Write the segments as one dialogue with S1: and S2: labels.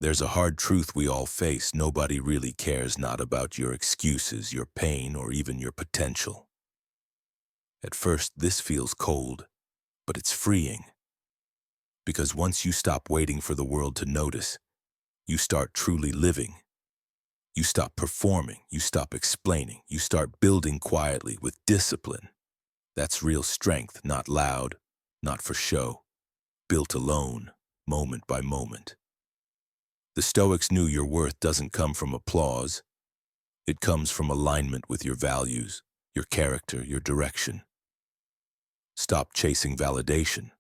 S1: There's a hard truth we all face. Nobody really cares, not about your excuses, your pain, or even your potential. At first, this feels cold, but it's freeing. Because once you stop waiting for the world to notice, you start truly living. You stop performing, you stop explaining, you start building quietly with discipline. That's real strength, not loud, not for show, built alone, moment by moment. The Stoics knew your worth doesn't come from applause. It comes from alignment with your values, your character, your direction. Stop chasing validation.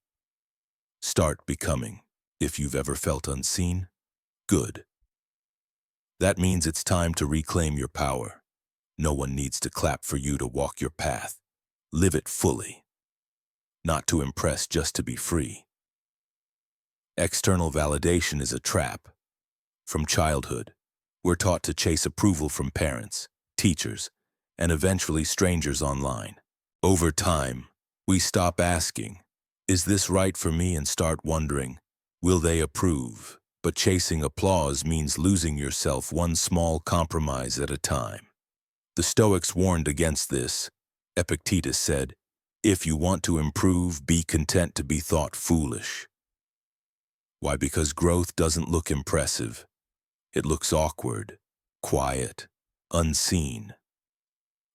S1: Start becoming. If you've ever felt unseen, good. That means it's time to reclaim your power. No one needs to clap for you to walk your path. Live it fully. Not to impress, just to be free. External validation is a trap. From childhood, we're taught to chase approval from parents, teachers, and eventually strangers online. Over time, we stop asking, "Is this right for me?" and start wondering, "Will they approve?" But chasing applause means losing yourself one small compromise at a time. The Stoics warned against this. Epictetus said, "If you want to improve, be content to be thought foolish." Why? Because growth doesn't look impressive. It looks awkward, quiet, unseen.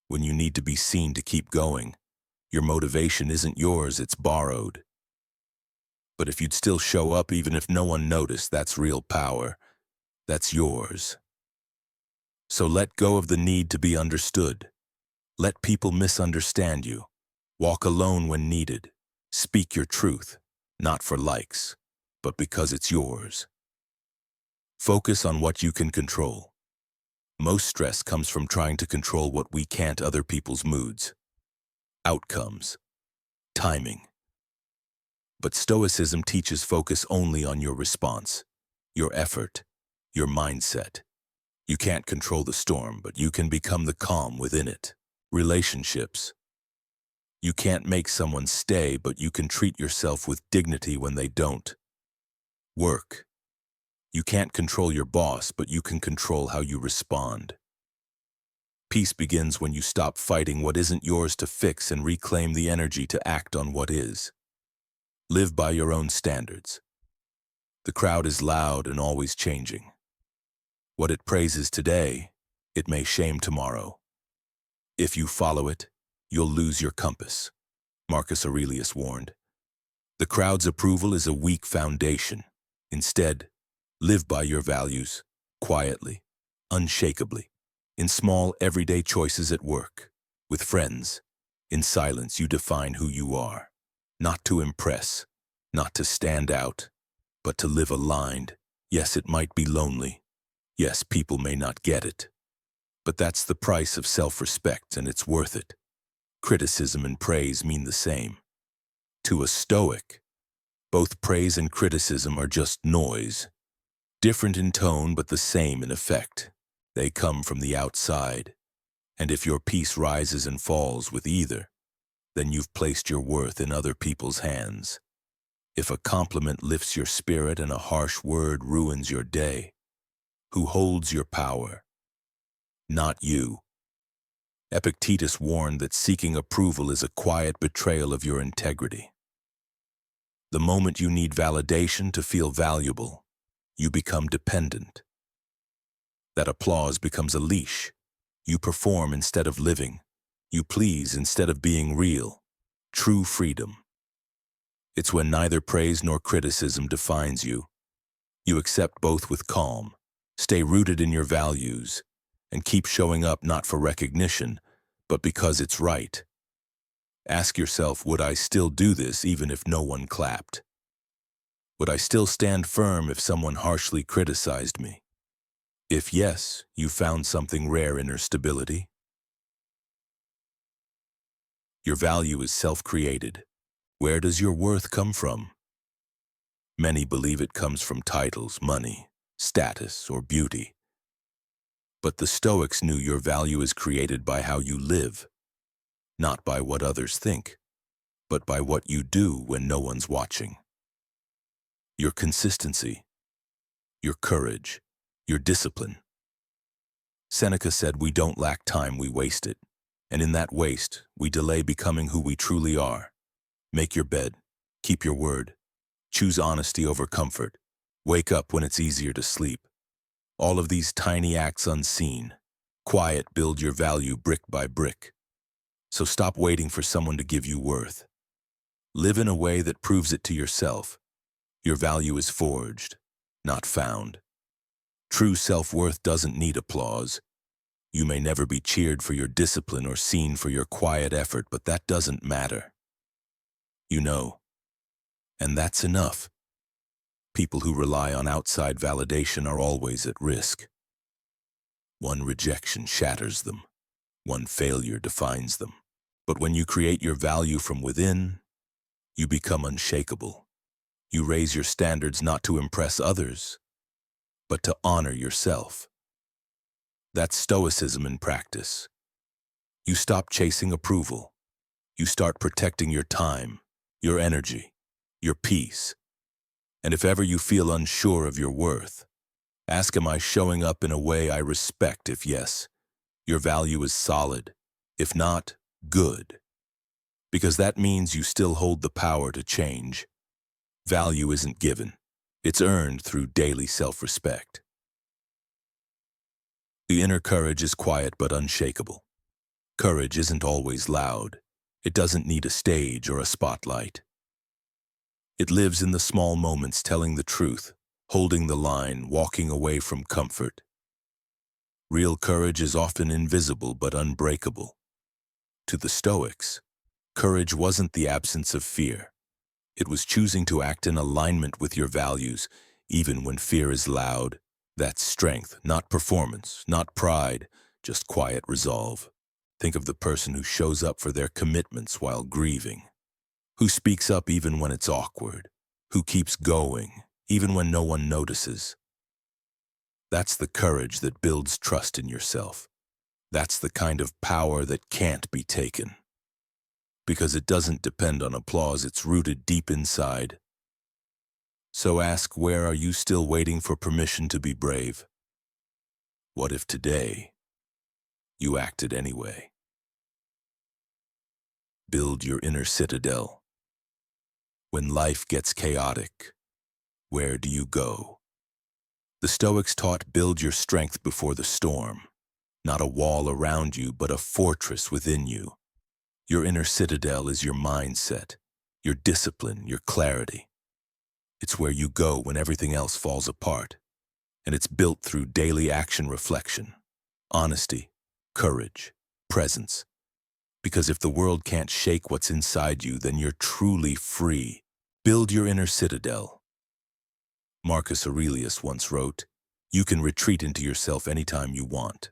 S1: When you need to be seen to keep going, your motivation isn't yours, it's borrowed. But if you'd still show up even if no one noticed, that's real power. That's yours. So let go of the need to be understood. Let people misunderstand you. Walk alone when needed. Speak your truth, not for likes, but because it's yours. Focus on what you can control. Most stress comes from trying to control what we can't: other people's moods, outcomes, timing. But Stoicism teaches focus only on your response, your effort, your mindset. You can't control the storm, but you can become the calm within it. Relationships. You can't make someone stay, but you can treat yourself with dignity when they don't. Work. You can't control your boss, but you can control how you respond. Peace begins when you stop fighting what isn't yours to fix and reclaim the energy to act on what is. Live by your own standards. The crowd is loud and always changing. What it praises today, it may shame tomorrow. If you follow it, you'll lose your compass. Marcus Aurelius warned. The crowd's approval is a weak foundation. Instead, live by your values, quietly, unshakably, in small, everyday choices at work, with friends. In silence, you define who you are. Not to impress, not to stand out, but to live aligned. Yes, it might be lonely. Yes, people may not get it. But that's the price of self-respect, and it's worth it. Criticism and praise mean the same. To a Stoic, both praise and criticism are just noise. Different in tone, but the same in effect. They come from the outside. And if your peace rises and falls with either, then you've placed your worth in other people's hands. If a compliment lifts your spirit and a harsh word ruins your day, who holds your power? Not you. Epictetus warned that seeking approval is a quiet betrayal of your integrity. The moment you need validation to feel valuable, you become dependent. That applause becomes a leash. You perform instead of living. You please instead of being real. True freedom. It's when neither praise nor criticism defines you. You accept both with calm, stay rooted in your values, and keep showing up not for recognition, but because it's right. Ask yourself, would I still do this even if no one clapped? Would I still stand firm if someone harshly criticized me? If yes, you found something rare: inner stability. Your value is self-created. Where does your worth come from? Many believe it comes from titles, money, status, or beauty. But the Stoics knew your value is created by how you live, not by what others think, but by what you do when no one's watching. Your consistency. your courage, your discipline. Seneca said we don't lack time, we waste it. And in that waste, we delay becoming who we truly are. Make your bed, keep your word, choose honesty over comfort, wake up when it's easier to sleep. All of these tiny acts unseen, quiet, build your value brick by brick. So stop waiting for someone to give you worth. Live in a way that proves it to yourself. Your value is forged, not found. True self-worth doesn't need applause. You may never be cheered for your discipline or seen for your quiet effort, but that doesn't matter. You know, and that's enough. People who rely on outside validation are always at risk. One rejection shatters them. One failure defines them. But when you create your value from within, you become unshakable. You raise your standards not to impress others, but to honor yourself. That's Stoicism in practice. You stop chasing approval. You start protecting your time, your energy, your peace. And if ever you feel unsure of your worth, ask, am I showing up in a way I respect? If yes, your value is solid. If not, good. Because that means you still hold the power to change. Value isn't given. It's earned through daily self-respect. The inner courage is quiet but unshakable. Courage isn't always loud. It doesn't need a stage or a spotlight. It lives in the small moments, telling the truth, holding the line, walking away from comfort. Real courage is often invisible but unbreakable. To the Stoics, courage wasn't the absence of fear. It was choosing to act in alignment with your values, even when fear is loud. That's strength, not performance, not pride, just quiet resolve. Think of the person who shows up for their commitments while grieving, who speaks up even when it's awkward, who keeps going, even when no one notices. That's the courage that builds trust in yourself. That's the kind of power that can't be taken. Because it doesn't depend on applause, it's rooted deep inside. So ask, where are you still waiting for permission to be brave? What if today you acted anyway? Build your inner citadel. When life gets chaotic, where do you go? The Stoics taught, build your strength before the storm. Not a wall around you, but a fortress within you. Your inner citadel is your mindset, your discipline, your clarity. It's where you go when everything else falls apart. And it's built through daily action, reflection, honesty, courage, presence. Because if the world can't shake what's inside you, then you're truly free. Build your inner citadel. Marcus Aurelius once wrote, you can retreat into yourself anytime you want.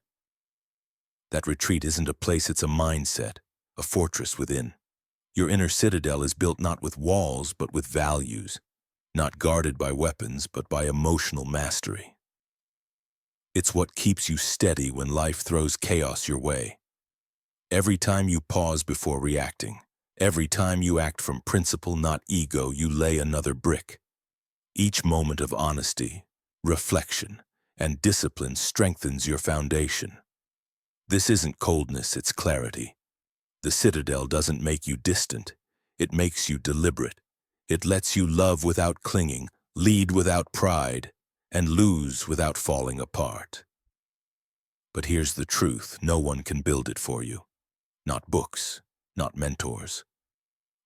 S1: That retreat isn't a place, it's a mindset, a fortress within. Your inner citadel is built not with walls, but with values, not guarded by weapons, but by emotional mastery. It's what keeps you steady when life throws chaos your way. Every time you pause before reacting, every time you act from principle, not ego, you lay another brick. Each moment of honesty, reflection, and discipline strengthens your foundation. This isn't coldness, it's clarity. The citadel doesn't make you distant. It makes you deliberate. It lets you love without clinging, lead without pride, and lose without falling apart. But here's the truth, no one can build it for you. Not books, not mentors.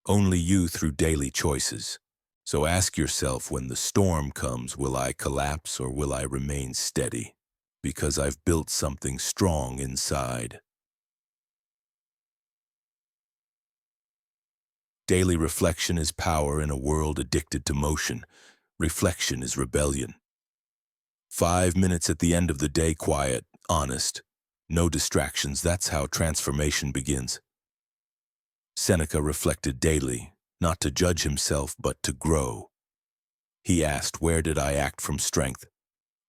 S1: Only you through daily choices. So ask yourself, when the storm comes, will I collapse or will I remain steady? Because I've built something strong inside. Daily reflection is power in a world addicted to motion. Reflection is rebellion. 5 minutes at the end of the day, quiet, honest, no distractions. That's how transformation begins. Seneca reflected daily, not to judge himself, but to grow. He asked, where did I act from strength?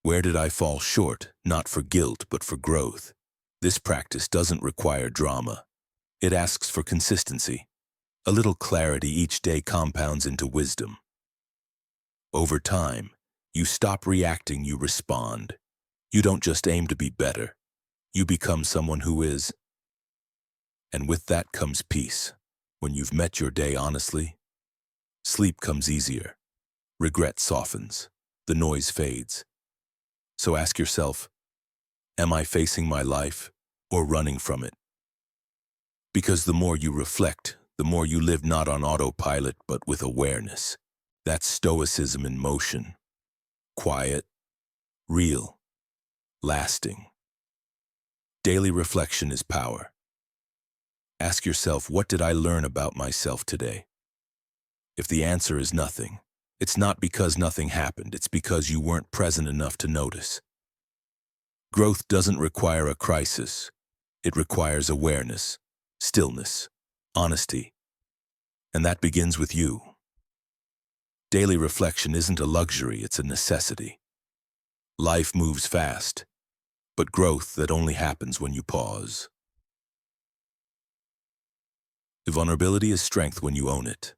S1: Where did I fall short, not for guilt, but for growth? This practice doesn't require drama. It asks for consistency. A little clarity each day compounds into wisdom. Over time, You stop reacting, you respond. You don't just aim to be better. You become someone who is. And with that comes peace. When you've met your day honestly, sleep comes easier. Regret softens. The noise fades. So ask yourself, am I facing my life or running from it? Because the more you reflect, the more you live not on autopilot but with awareness. That's Stoicism in motion. Quiet, real, lasting. Daily reflection is power. Ask yourself, what did I learn about myself today? If the answer is nothing, it's not because nothing happened, it's because you weren't present enough to notice. Growth doesn't require a crisis. It requires awareness, stillness, honesty. And that begins with you. Daily reflection isn't a luxury, it's a necessity. Life moves fast, but growth that only happens when you pause. Vulnerability is strength when you own it.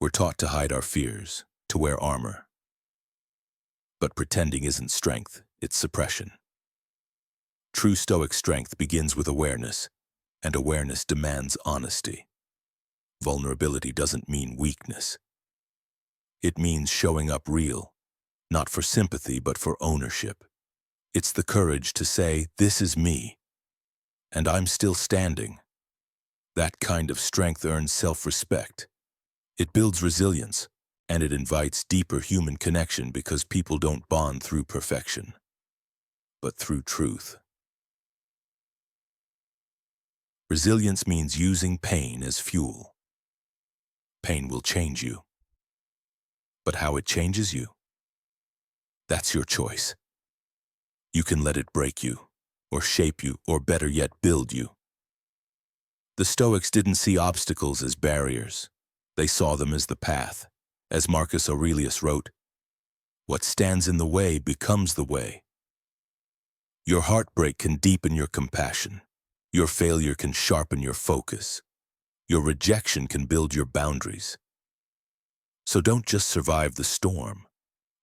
S1: We're taught to hide our fears, to wear armor. But pretending isn't strength, it's suppression. True Stoic strength begins with awareness, and awareness demands honesty. Vulnerability doesn't mean weakness. It means showing up real, not for sympathy but for ownership. It's the courage to say, this is me, and I'm still standing. That kind of strength earns self-respect. It builds resilience, and it invites deeper human connection because people don't bond through perfection, but through truth. Resilience means using pain as fuel. Pain will change you. But how it changes you? That's your choice. You can let it break you, or shape you, or better yet, build you. The Stoics didn't see obstacles as barriers. They saw them as the path. As Marcus Aurelius wrote, what stands in the way becomes the way. Your heartbreak can deepen your compassion. Your failure can sharpen your focus. Your rejection can build your boundaries. So don't just survive the storm.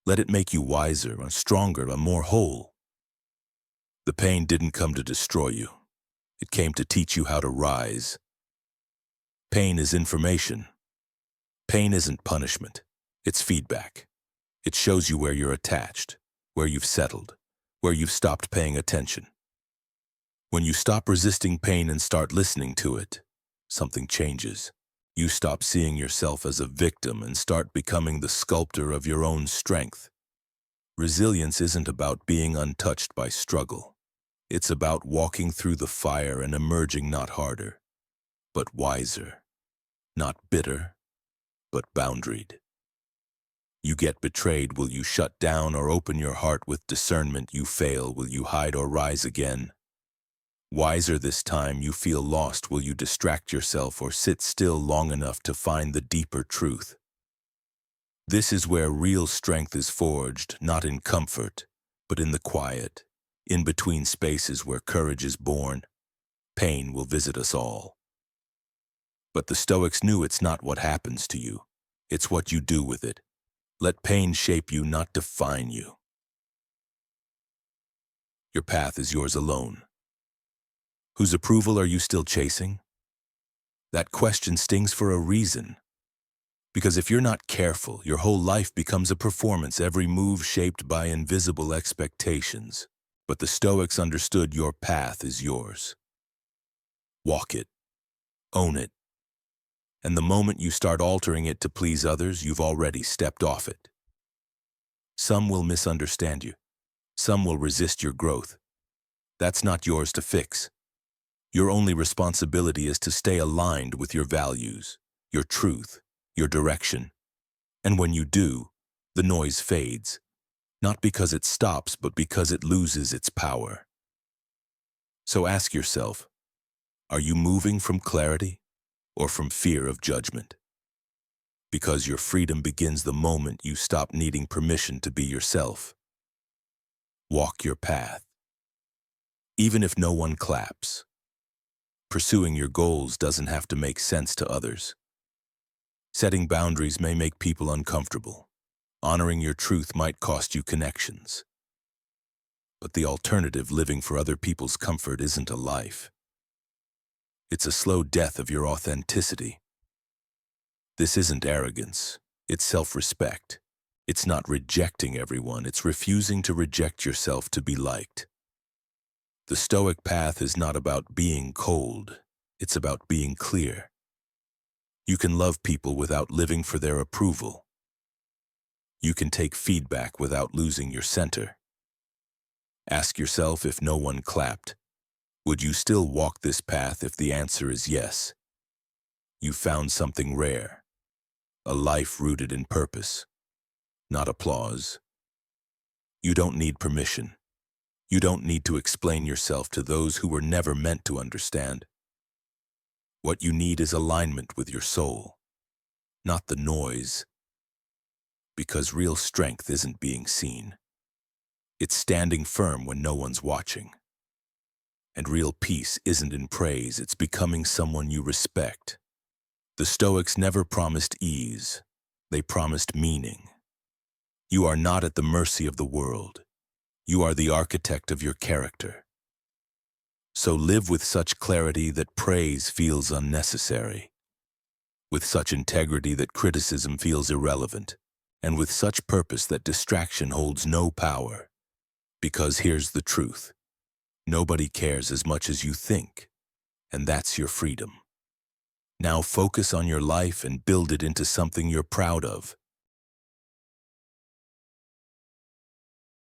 S1: Let it make you wiser, stronger, and more whole. The pain didn't come to destroy you. It came to teach you how to rise. Pain is information. Pain isn't punishment. It's feedback. It shows you where you're attached, where you've settled, where you've stopped paying attention. When you stop resisting pain and start listening to it, something changes. You stop seeing yourself as a victim and start becoming the sculptor of your own strength. Resilience isn't about being untouched by struggle. It's about walking through the fire and emerging not harder, but wiser. Not bitter, but boundaried. You get betrayed, will you shut down or open your heart with discernment? You fail, will you hide or rise again? Wiser this time, you feel lost, will you distract yourself or sit still long enough to find the deeper truth? This is where real strength is forged, not in comfort, but in the quiet, in between spaces where courage is born. Pain will visit us all. But the Stoics knew it's not what happens to you, it's what you do with it. Let pain shape you, not define you. Your path is yours alone. Whose approval are you still chasing? That question stings for a reason. Because if you're not careful, your whole life becomes a performance, every move shaped by invisible expectations. But the Stoics understood your path is yours. Walk it. Own it. And the moment you start altering it to please others, you've already stepped off it. Some will misunderstand you. Some will resist your growth. That's not yours to fix. Your only responsibility is to stay aligned with your values, your truth, your direction. And when you do, the noise fades, not because it stops, but because it loses its power. So ask yourself, are you moving from clarity or from fear of judgment? Because your freedom begins the moment you stop needing permission to be yourself. Walk your path. Even if no one claps. Pursuing your goals doesn't have to make sense to others. Setting boundaries may make people uncomfortable, Honoring your truth might cost you connections. But the alternative, living for other people's comfort, isn't a life. It's a slow death of your authenticity. This isn't arrogance, it's self-respect. It's not rejecting everyone, it's refusing to reject yourself to be liked. The Stoic path is not about being cold, it's about being clear. You can love people without living for their approval. You can take feedback without losing your center. Ask yourself, if no one clapped, would you still walk this path? If the answer is yes, you found something rare, a life rooted in purpose, not applause. You don't need permission. You don't need to explain yourself to those who were never meant to understand. What you need is alignment with your soul, not the noise. Because real strength isn't being seen. It's standing firm when no one's watching. And real peace isn't in praise, it's becoming someone you respect. The Stoics never promised ease, they promised meaning. You are not at the mercy of the world. You are the architect of your character. So live with such clarity that praise feels unnecessary, with such integrity that criticism feels irrelevant, and with such purpose that distraction holds no power. Because here's the truth. Nobody cares as much as you think, and that's your freedom. Now focus on your life and build it into something you're proud of.